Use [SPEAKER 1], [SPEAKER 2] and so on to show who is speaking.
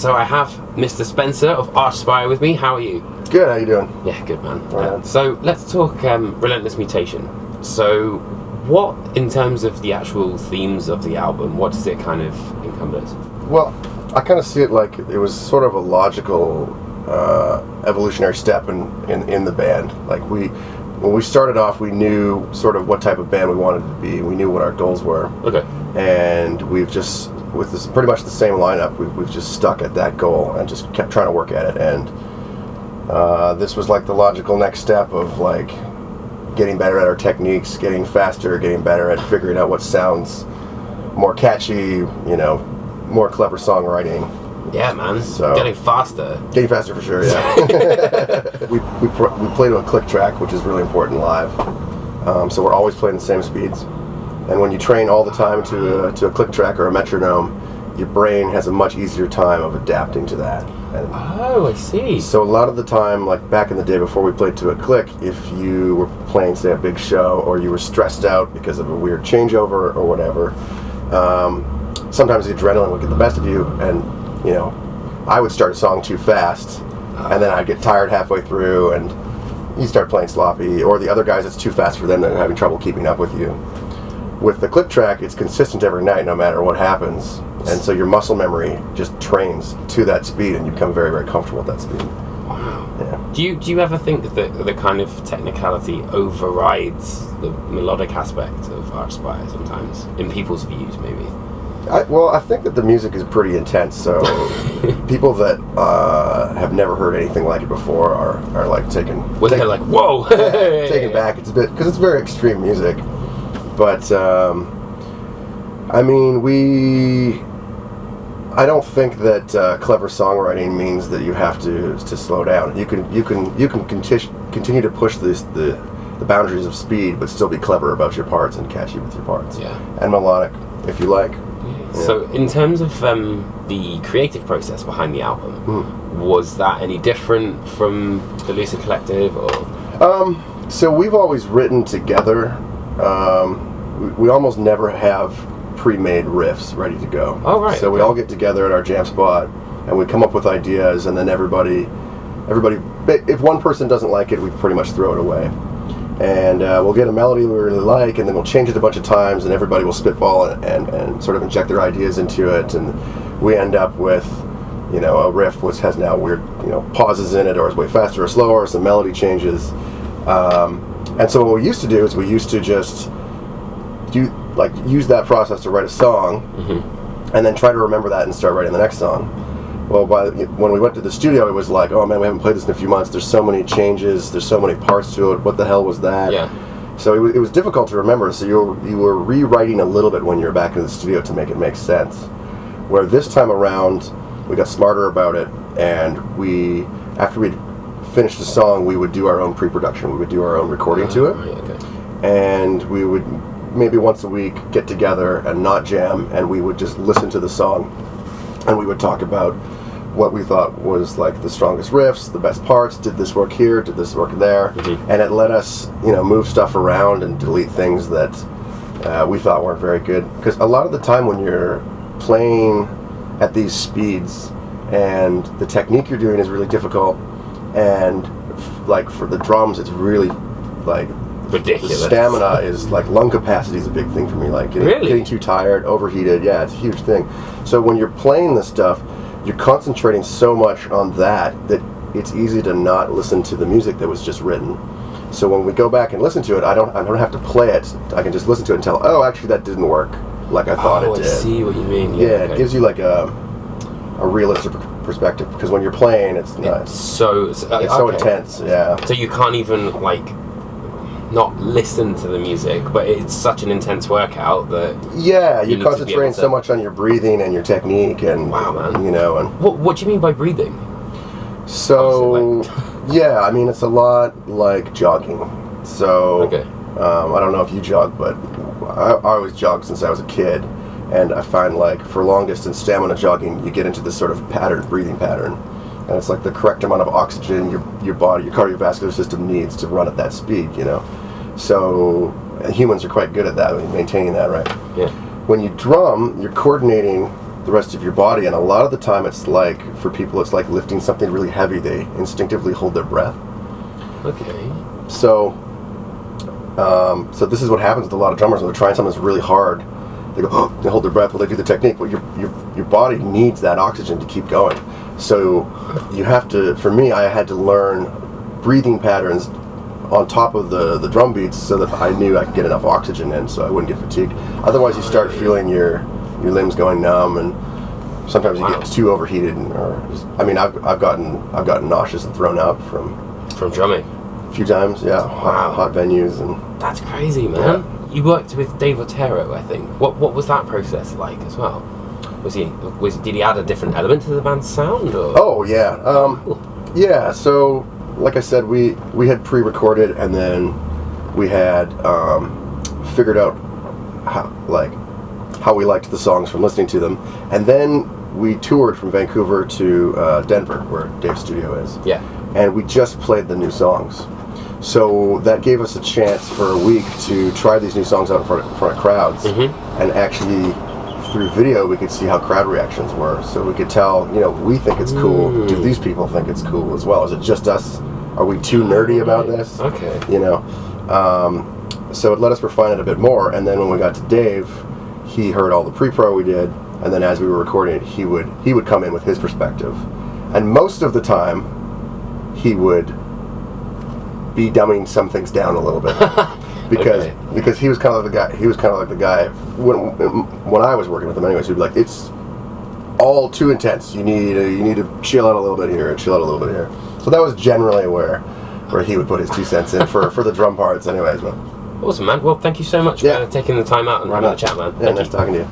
[SPEAKER 1] So I have Mr. Spencer of Archspire with me. How are you?
[SPEAKER 2] Good, how you doing?
[SPEAKER 1] Yeah, good, man.
[SPEAKER 2] Right.
[SPEAKER 1] So let's talk Relentless Mutation. So what, in terms of the actual themes of the album, what does it kind of encompass?
[SPEAKER 2] Well, I kind of see it like it was sort of a logical evolutionary step in the band. Like when we started off, we knew sort of what type of band we wanted to be. We knew what our goals were.
[SPEAKER 1] Okay.
[SPEAKER 2] And we've just, with this pretty much the same lineup, we've just stuck at that goal and just kept trying to work at it. And this was like the logical next step of like getting better at our techniques, getting faster, getting better at figuring out what sounds more catchy, you know, more clever songwriting.
[SPEAKER 1] Yeah, man.
[SPEAKER 2] So,
[SPEAKER 1] getting faster.
[SPEAKER 2] Getting faster for sure, yeah. we play to a click track, which is really important live. So we're always playing the same speeds. And when you train all the time to a click track or a metronome, your brain has a much easier time of adapting to that. And
[SPEAKER 1] oh, I see.
[SPEAKER 2] so a lot of the time, like back in the day before we played to a click, if you were playing, say, a big show, or you were stressed out because of a weird changeover or whatever, sometimes the adrenaline would get the best of you, and you know, I would start a song too fast, and then I'd get tired halfway through, and you start playing sloppy, or the other guys, it's too fast for them, they're having trouble keeping up with you. With the click track, it's consistent every night, no matter what happens, and so your muscle memory just trains to that speed, and you become very, very comfortable at that speed.
[SPEAKER 1] Wow.
[SPEAKER 2] Yeah.
[SPEAKER 1] Do you ever think that the kind of technicality overrides the melodic aspect of Archspire sometimes, in people's views, maybe?
[SPEAKER 2] I think that the music is pretty intense, so people that have never heard anything like it before are like taken
[SPEAKER 1] Like, whoa!
[SPEAKER 2] taken back. It's a bit, because it's very extreme music. But I mean, I don't think that clever songwriting means that you have to slow down. You can continue to push the boundaries of speed, but still be clever about your parts and catchy with your parts.
[SPEAKER 1] Yeah.
[SPEAKER 2] And melodic, if you like.
[SPEAKER 1] Yeah. So, in terms of the creative process behind the album, was that any different from the Lucid Collective, or?
[SPEAKER 2] So we've always written together. We almost never have pre-made riffs ready to go.
[SPEAKER 1] Oh, right.
[SPEAKER 2] So we all get together at our jam spot, and we come up with ideas, and then everybody, if one person doesn't like it, we pretty much throw it away. And we'll get a melody we really like, and then we'll change it a bunch of times, and everybody will spitball and sort of inject their ideas into it, and we end up with, you know, a riff which has now weird, you know, pauses in it, or is way faster or slower, some melody changes. And so what we used to do is we used to just use that process to write a song, and then try to remember that and start writing the next song. Well, when we went to the studio, it was like, oh man, we haven't played this in a few months. There's so many changes. There's so many parts to it. What the hell was that?
[SPEAKER 1] Yeah.
[SPEAKER 2] So it was difficult to remember. So you were rewriting a little bit when you were back in the studio to make it make sense. Where this time around, we got smarter about it, and after we'd finished the song, we would do our own pre-production. We would do our own recording to it,
[SPEAKER 1] Okay.
[SPEAKER 2] and we would maybe once a week get together and not jam, and we would just listen to the song, and we would talk about what we thought was like the strongest riffs, the best parts. Did this work here? Did this work there? And it let us, you know, move stuff around and delete things that we thought weren't very good. Because a lot of the time when you're playing at these speeds and the technique you're doing is really difficult, and like for the drums, it's really like
[SPEAKER 1] ridiculous.
[SPEAKER 2] The stamina is like, lung capacity is a big thing for me. Like getting too tired, overheated. Yeah, it's a huge thing. So when you're playing this stuff, you're concentrating so much on that it's easy to not listen to the music that was just written. So when we go back and listen to it, I don't have to play it. I can just listen to it and tell, oh, actually that didn't work like I thought it did.
[SPEAKER 1] I see what you mean.
[SPEAKER 2] Yeah, okay. It gives you like a realistic perspective, because when you're playing, it's so intense. Yeah.
[SPEAKER 1] So you can't even like not listen to the music, but it's such an intense workout that
[SPEAKER 2] you're concentrating so much on your breathing and your technique, and
[SPEAKER 1] wow, man.
[SPEAKER 2] You know, and
[SPEAKER 1] what do you mean by breathing?
[SPEAKER 2] So yeah, I mean, it's a lot like jogging. So I don't know if you jog, but I always jogged since I was a kid, and I find like for long distance stamina jogging, you get into this sort of breathing pattern, and it's like the correct amount of oxygen your body, your cardiovascular system needs to run at that speed, you know. So humans are quite good at that, maintaining that, right?
[SPEAKER 1] Yeah.
[SPEAKER 2] When you drum, you're coordinating the rest of your body, and a lot of the time it's like, for people, it's like lifting something really heavy. They instinctively hold their breath.
[SPEAKER 1] Okay.
[SPEAKER 2] So this is what happens with a lot of drummers when they're trying something that's really hard. They go, oh, they hold their breath while they do the technique. Well, your body needs that oxygen to keep going. So you have to, for me, I had to learn breathing patterns on top of the drum beats so that I knew I could get enough oxygen in so I wouldn't get fatigued. Otherwise you start feeling your limbs going numb, and sometimes you get too overheated, I've gotten nauseous and thrown up from
[SPEAKER 1] drumming
[SPEAKER 2] a few times. Yeah.
[SPEAKER 1] Wow.
[SPEAKER 2] Hot venues. And
[SPEAKER 1] that's crazy, man. Yeah. You worked with Dave Otero, I think. What was that process like as well? Did he add a different element to the band's sound? Or?
[SPEAKER 2] Oh yeah. Yeah, so like I said, we had pre-recorded, and then we had figured out how we liked the songs from listening to them, and then we toured from Vancouver to Denver, where Dave's studio is.
[SPEAKER 1] Yeah. And
[SPEAKER 2] we just played the new songs. So that gave us a chance for a week to try these new songs out in front of crowds, and actually through video we could see how crowd reactions were. So we could tell, we think it's cool. Do these people think it's cool as well? Is it just us? Are we too nerdy about this?
[SPEAKER 1] Okay.
[SPEAKER 2] So it let us refine it a bit more. And then when we got to Dave, he heard all the pre-pro we did, and then as we were recording it, he would come in with his perspective, and most of the time he would be dumbing some things down a little bit because he was kind of like the guy when I was working with him anyways. He'd be like, it's all too intense, you need to chill out a little bit here and chill out a little bit here. So that was generally where he would put his 2 cents in for the drum parts anyways. But
[SPEAKER 1] awesome, man. Well, thank you so much for taking the time out and having a chat, man.
[SPEAKER 2] Yeah, nice talking to you.